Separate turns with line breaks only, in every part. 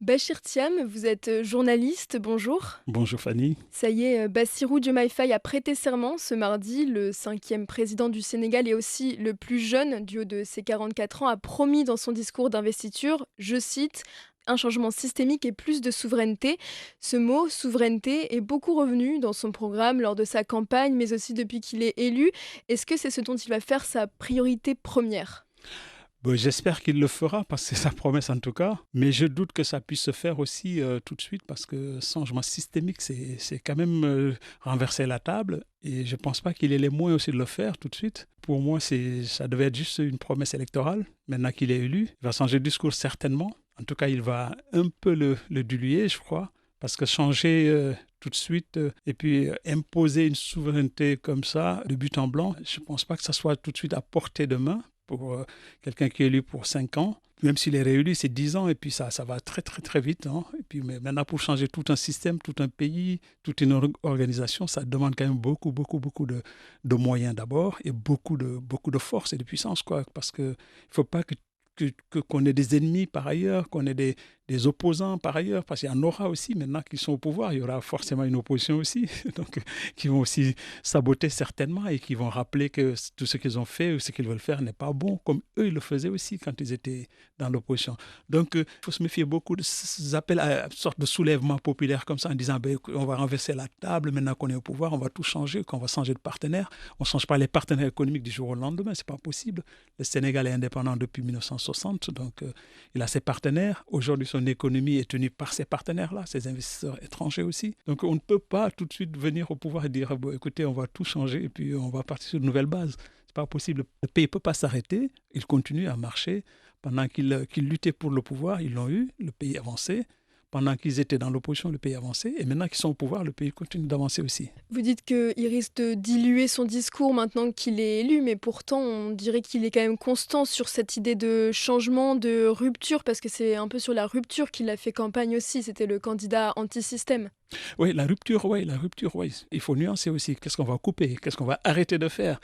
Bachir Thiam, vous êtes journaliste, bonjour.
Bonjour Fanny.
Ça y est, Bassirou Diomaye Faye a prêté serment ce mardi. Le cinquième président du Sénégal et aussi le plus jeune du haut de ses 44 ans a promis dans son discours d'investiture, je cite, un changement systémique et plus de souveraineté. Ce mot, souveraineté, est beaucoup revenu dans son programme lors de sa campagne, mais aussi depuis qu'il est élu. Est-ce que c'est ce dont il va faire sa priorité première?
Bon, j'espère qu'il le fera parce que c'est sa promesse en tout cas, mais je doute que ça puisse se faire aussi tout de suite parce que changement systémique, c'est quand même renverser la table et je ne pense pas qu'il ait les moyens aussi de le faire tout de suite. Pour moi, ça devait être juste une promesse électorale. Maintenant qu'il est élu, il va changer de discours certainement. En tout cas, il va un peu le diluer, je crois, parce que changer tout de suite et puis imposer une souveraineté comme ça, de but en blanc, je ne pense pas que ça soit tout de suite à portée de main pour quelqu'un qui est élu pour 5 ans. Même s'il est réélu, c'est 10 ans et puis ça va très très très vite. Hein. Et puis mais maintenant, pour changer tout un système, tout un pays, toute une organisation, ça demande quand même beaucoup de moyens d'abord et beaucoup de force et de puissance. Quoi, parce qu'il ne faut pas qu'on ait des ennemis par ailleurs, qu'on ait des opposants par ailleurs, parce qu'il y en aura aussi maintenant qui sont au pouvoir, il y aura forcément une opposition aussi, donc qui vont aussi saboter certainement et qui vont rappeler que tout ce qu'ils ont fait ou ce qu'ils veulent faire n'est pas bon, comme eux ils le faisaient aussi quand ils étaient dans l'opposition. Donc il faut se méfier beaucoup de ces appels à une sorte de soulèvement populaire comme ça en disant ben, on va renverser la table maintenant qu'on est au pouvoir, on va tout changer, qu'on va changer de partenaire. On ne change pas les partenaires économiques du jour au lendemain, c'est pas possible. Le Sénégal est indépendant depuis 1960, donc il a ses partenaires. Aujourd'hui, son économie est tenue par ces partenaires-là, ces investisseurs étrangers aussi. Donc on ne peut pas tout de suite venir au pouvoir et dire bon, écoutez, on va tout changer et puis on va partir sur de nouvelles bases. C'est pas possible. Le pays ne peut pas s'arrêter, il continue à marcher. Pendant qu'ils luttaient pour le pouvoir, ils l'ont eu, le pays avançait. Pendant qu'ils étaient dans l'opposition, le pays avançait. Et maintenant qu'ils sont au pouvoir, le pays continue d'avancer aussi.
Vous dites qu'il risque de diluer son discours maintenant qu'il est élu, mais pourtant on dirait qu'il est quand même constant sur cette idée de changement, de rupture, parce que c'est un peu sur la rupture qu'il a fait campagne aussi, c'était le candidat anti-système.
Oui, la rupture, oui. Il faut nuancer aussi. Qu'est-ce qu'on va couper? Qu'est-ce qu'on va arrêter de faire?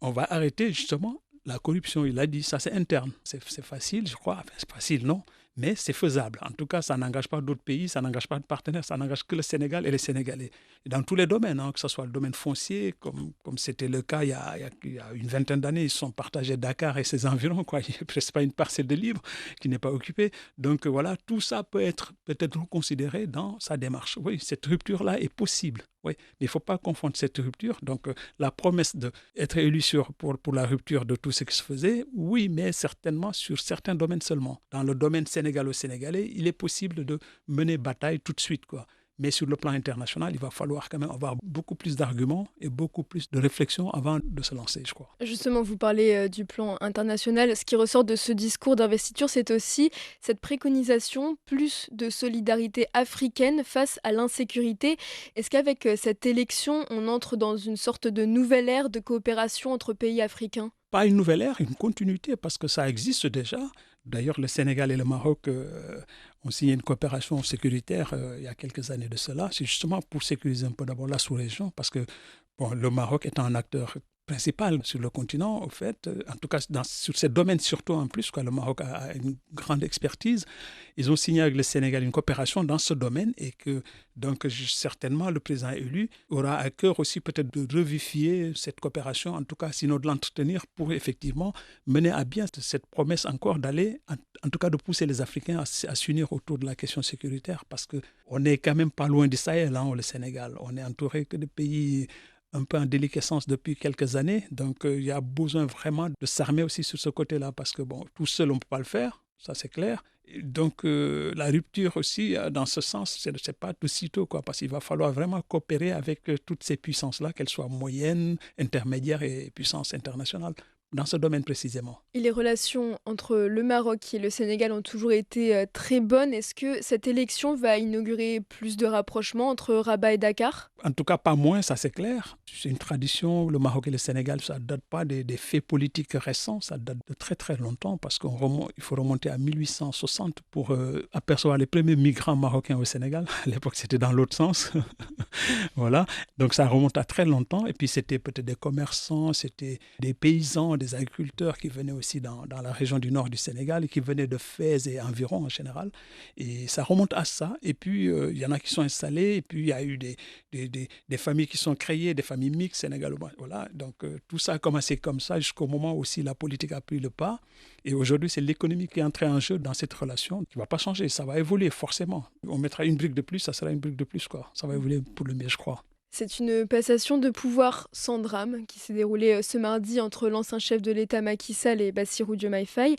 On va arrêter justement la corruption. Il a dit, ça c'est interne. C'est facile, je crois. Enfin, c'est facile, non, mais c'est faisable. En tout cas, ça n'engage pas d'autres pays, ça n'engage pas de partenaires, ça n'engage que le Sénégal et les Sénégalais. Et dans tous les domaines, hein, que ce soit le domaine foncier, comme c'était le cas il y a une vingtaine d'années, ils se sont partagés Dakar et ses environs. Quoi. Il n'y a presque pas une parcelle de libre qui n'est pas occupée. Donc voilà, tout ça peut être peut-être reconsidéré dans sa démarche. Oui, cette rupture-là est possible. Oui, mais il ne faut pas confondre cette rupture. Donc, la promesse d'être élu pour la rupture de tout ce qui se faisait, oui, mais certainement sur certains domaines seulement. Dans le domaine sénégalo-sénégalais, il est possible de mener bataille tout de suite, quoi. Mais sur le plan international, il va falloir quand même avoir beaucoup plus d'arguments et beaucoup plus de réflexion avant de se lancer, je crois.
Justement, vous parlez du plan international. Ce qui ressort de ce discours d'investiture, c'est aussi cette préconisation plus de solidarité africaine face à l'insécurité. Est-ce qu'avec cette élection, on entre dans une sorte de nouvelle ère de coopération entre pays africains?
Pas une nouvelle ère, une continuité, parce que ça existe déjà. D'ailleurs, le Sénégal et le Maroc ont signé une coopération sécuritaire il y a quelques années de cela. C'est justement pour sécuriser un peu d'abord la sous-région, parce que bon, le Maroc étant un acteur principal sur le continent, au fait, en tout cas sur ces domaines surtout en plus, quoi, le Maroc a une grande expertise. Ils ont signé avec le Sénégal une coopération dans ce domaine et que donc certainement le président élu aura à cœur aussi peut-être de revivifier cette coopération, en tout cas sinon de l'entretenir pour effectivement mener à bien cette promesse encore d'aller, en tout cas de pousser les Africains à s'unir autour de la question sécuritaire parce qu'on n'est quand même pas loin du Sahel, hein, le Sénégal. On est entouré que de pays un peu en déliquescence depuis quelques années. Donc, il y a besoin vraiment de s'armer aussi sur ce côté-là parce que, bon, tout seul, on ne peut pas le faire, ça c'est clair. Et donc, la rupture aussi, dans ce sens, ce n'est pas tout sitôt, quoi, parce qu'il va falloir vraiment coopérer avec toutes ces puissances-là, qu'elles soient moyennes, intermédiaires et puissances internationales, dans ce domaine précisément.
Et les relations entre le Maroc et le Sénégal ont toujours été très bonnes. Est-ce que cette élection va inaugurer plus de rapprochements entre Rabat et Dakar?
En tout cas, pas moins, ça c'est clair. C'est une tradition, le Maroc et le Sénégal, ça ne date pas des faits politiques récents, ça date de très très longtemps parce qu'il faut remonter à 1860 pour apercevoir les premiers migrants marocains au Sénégal. À l'époque, c'était dans l'autre sens. Voilà, donc ça remonte à très longtemps et puis c'était peut-être des commerçants, c'était des paysans, des agriculteurs qui venaient aussi dans la région du nord du Sénégal et qui venaient de Fès et environ en général. Et ça remonte à ça. Et puis, il y en a qui sont installés. Et puis, il y a eu des familles qui sont créées, des familles mixtes sénégalo. Voilà. Donc, tout ça a commencé comme ça jusqu'au moment où aussi la politique a pris le pas. Et aujourd'hui, c'est l'économie qui est entrée en jeu dans cette relation qui ne va pas changer. Ça va évoluer forcément. On mettra une brique de plus, ça sera une brique de plus, quoi. Ça va évoluer pour le mieux, je crois.
C'est une passation de pouvoir sans drame qui s'est déroulée ce mardi entre l'ancien chef de l'État Macky Sall et Bassirou Diomaye Faye.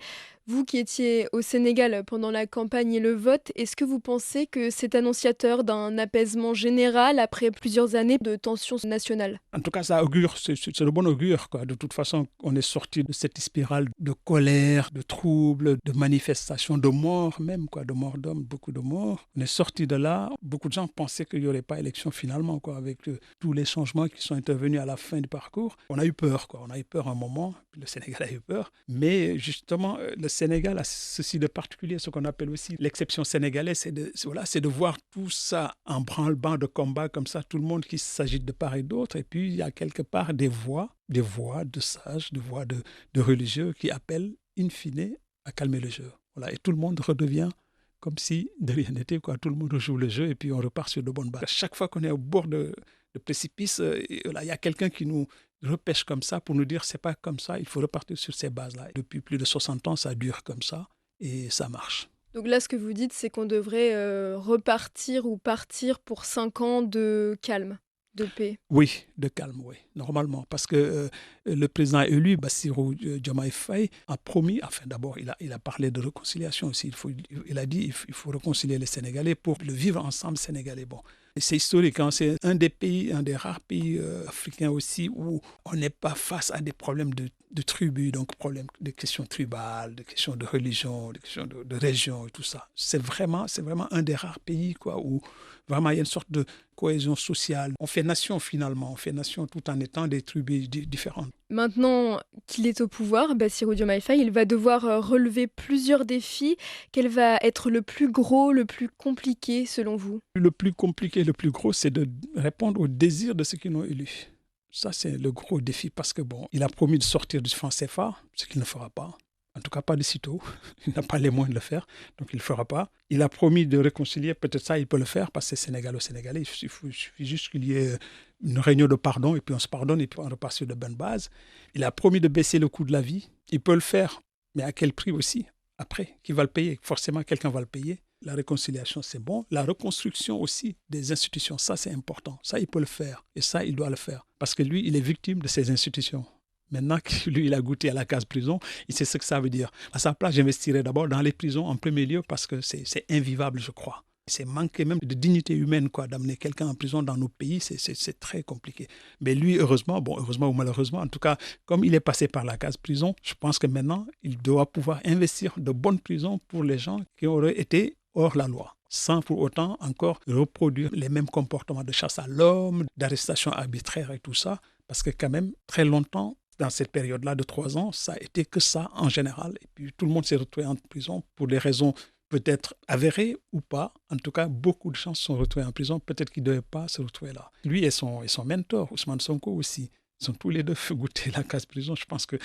Vous qui étiez au Sénégal pendant la campagne et le vote, est-ce que vous pensez que c'est annonciateur d'un apaisement général après plusieurs années de tensions nationales?
En tout cas, ça augure, c'est de bon augure, quoi. De toute façon, on est sorti de cette spirale de colère, de troubles, de manifestations, de morts même, quoi, de morts d'hommes, beaucoup de morts. On est sorti de là. Beaucoup de gens pensaient qu'il n'y aurait pas élection finalement, quoi, avec tous les changements qui sont intervenus à la fin du parcours. On a eu peur, quoi. On a eu peur un moment, puis le Sénégal a eu peur. Mais justement, le Sénégal a ceci de particulier, ce qu'on appelle aussi l'exception sénégalaise, c'est de voir tout ça en branle-bas de combat comme ça, tout le monde qui s'agite de part et d'autre. Et puis, il y a quelque part des voix de sages, des voix de religieux qui appellent, in fine, à calmer le jeu. Voilà. Et tout le monde redevient comme si de rien n'était, quoi. Tout le monde joue le jeu et puis on repart sur de bonnes bases. À chaque fois qu'on est au bord de précipice, là, il y a quelqu'un qui nous repêche comme ça pour nous dire c'est pas comme ça, il faut repartir sur ces bases-là. Depuis plus de 60 ans, ça dure comme ça et ça marche.
Donc là, ce que vous dites, c'est qu'on devrait repartir ou partir pour 5 ans de calme, de paix.
Oui, de calme, oui, normalement. Parce que le président élu, Bassirou Diomaye Faye, a promis, enfin d'abord, il a parlé de réconciliation aussi. Il a dit il faut réconcilier les Sénégalais pour le vivre ensemble sénégalais. Bon, et c'est historique, hein, c'est un des rares pays africains aussi où on n'est pas face à des problèmes de tribus, donc problèmes de questions tribales, de questions de religion, de questions de région et tout ça. C'est vraiment un des rares pays, quoi, où vraiment il y a une sorte de cohésion sociale. On fait nation finalement, on fait nation tout en étant des tribus différentes.
Maintenant qu'il est au pouvoir, Bassirou Diomaye Faye, il va devoir relever plusieurs défis. Quel va être le plus gros, le plus compliqué selon vous?
Le plus compliqué, le plus gros, c'est de répondre aux désirs de ceux qui l'ont élu. Ça, c'est le gros défi parce que, bon, il a promis de sortir du franc CFA, ce qu'il ne fera pas. En tout cas, pas de sitôt. Il n'a pas les moyens de le faire, donc il ne le fera pas. Il a promis de réconcilier, peut-être ça, il peut le faire parce que c'est sénégalo-sénégalais. Il suffit juste qu'il y ait une réunion de pardon et puis on se pardonne et puis on repart sur de bonnes bases. Il a promis de baisser le coût de la vie. Il peut le faire, mais à quel prix aussi? Après, qui va le payer? Forcément, quelqu'un va le payer. La réconciliation, c'est bon. La reconstruction aussi des institutions, ça, c'est important. Ça, il peut le faire. Et ça, il doit le faire. Parce que lui, il est victime de ces institutions. Maintenant que lui, il a goûté à la case prison, il sait ce que ça veut dire. À sa place, j'investirais d'abord dans les prisons en premier lieu parce que c'est invivable, je crois. C'est manquer même de dignité humaine, quoi, d'amener quelqu'un en prison dans nos pays, c'est très compliqué. Mais lui, heureusement ou malheureusement, en tout cas, comme il est passé par la case prison, je pense que maintenant, il doit pouvoir investir de bonnes prisons pour les gens qui auraient été hors la loi, sans pour autant encore reproduire les mêmes comportements de chasse à l'homme, d'arrestation arbitraire et tout ça, parce que quand même, très longtemps, dans cette période-là de 3 ans, ça a été que ça en général. Et puis tout le monde s'est retrouvé en prison pour des raisons peut-être avérées ou pas. En tout cas, beaucoup de gens se sont retrouvés en prison. Peut-être qu'ils ne devaient pas se retrouver là. Lui et son mentor, Ousmane Sonko aussi, ils ont tous les deux fait goûter la case prison. Je pense que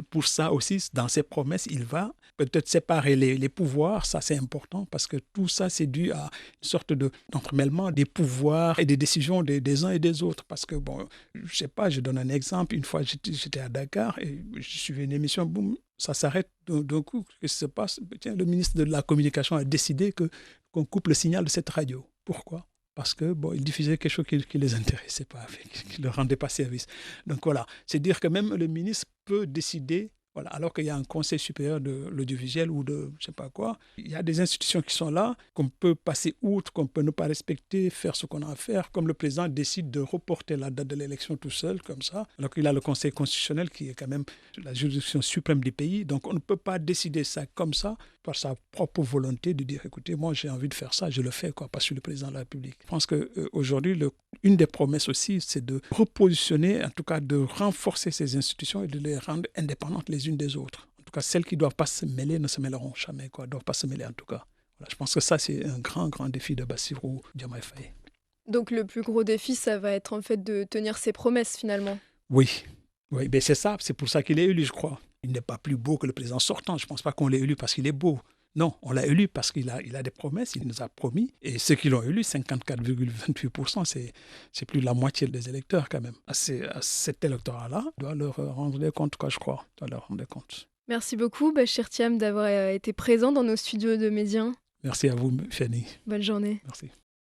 pour ça aussi, dans ses promesses, il va peut-être séparer les pouvoirs. Ça, c'est important parce que tout ça, c'est dû à une sorte d'entremêlement des pouvoirs et des décisions des uns et des autres. Parce que, bon, je ne sais pas, je donne un exemple. Une fois, j'étais à Dakar et je suivais une émission, boum, ça s'arrête d'un coup. Qu'est-ce qui se passe? Tiens, le ministre de la Communication a décidé qu'on coupe le signal de cette radio. Pourquoi? Parce que bon, ils diffusaient quelque chose qui ne les intéressait pas, qui ne leur rendait pas service. Donc voilà, c'est dire que même le ministre peut décider, voilà, alors qu'il y a un conseil supérieur de l'audiovisuel ou de je ne sais pas quoi, il y a des institutions qui sont là, qu'on peut passer outre, qu'on peut ne pas respecter, faire ce qu'on a à faire, comme le président décide de reporter la date de l'élection tout seul, comme ça, alors qu'il a le conseil constitutionnel qui est quand même la juridiction suprême du pays. Donc on ne peut pas décider ça comme ça, par sa propre volonté de dire, écoutez, moi j'ai envie de faire ça, je le fais, quoi, parce que je suis le président de la République. Je pense qu'aujourd'hui, une des promesses aussi, c'est de repositionner, en tout cas de renforcer ces institutions et de les rendre indépendantes les unes des autres. En tout cas, celles qui ne doivent pas se mêler ne se mêleront jamais, quoi, ne doivent pas se mêler en tout cas. Voilà, je pense que ça, c'est un grand, grand défi de Bassirou Diomaye Faye.
Donc le plus gros défi, ça va être en fait de tenir ses promesses finalement.
Oui, Oui, ben c'est ça, c'est pour ça qu'il est élu, je crois. Il n'est pas plus beau que le président sortant. Je ne pense pas qu'on l'ait élu parce qu'il est beau. Non, on l'a élu parce qu'il a des promesses, il nous a promis. Et ceux qui l'ont élu, 54,28%, c'est plus de la moitié des électeurs quand même. À cet électorat-là, on doit leur rendre des comptes, quoi, je crois. On doit leur rendre des comptes.
Merci beaucoup, Bachir Thiam, d'avoir été présent dans nos studios de Médien.
Merci à vous, Fanny.
Bonne journée.
Merci.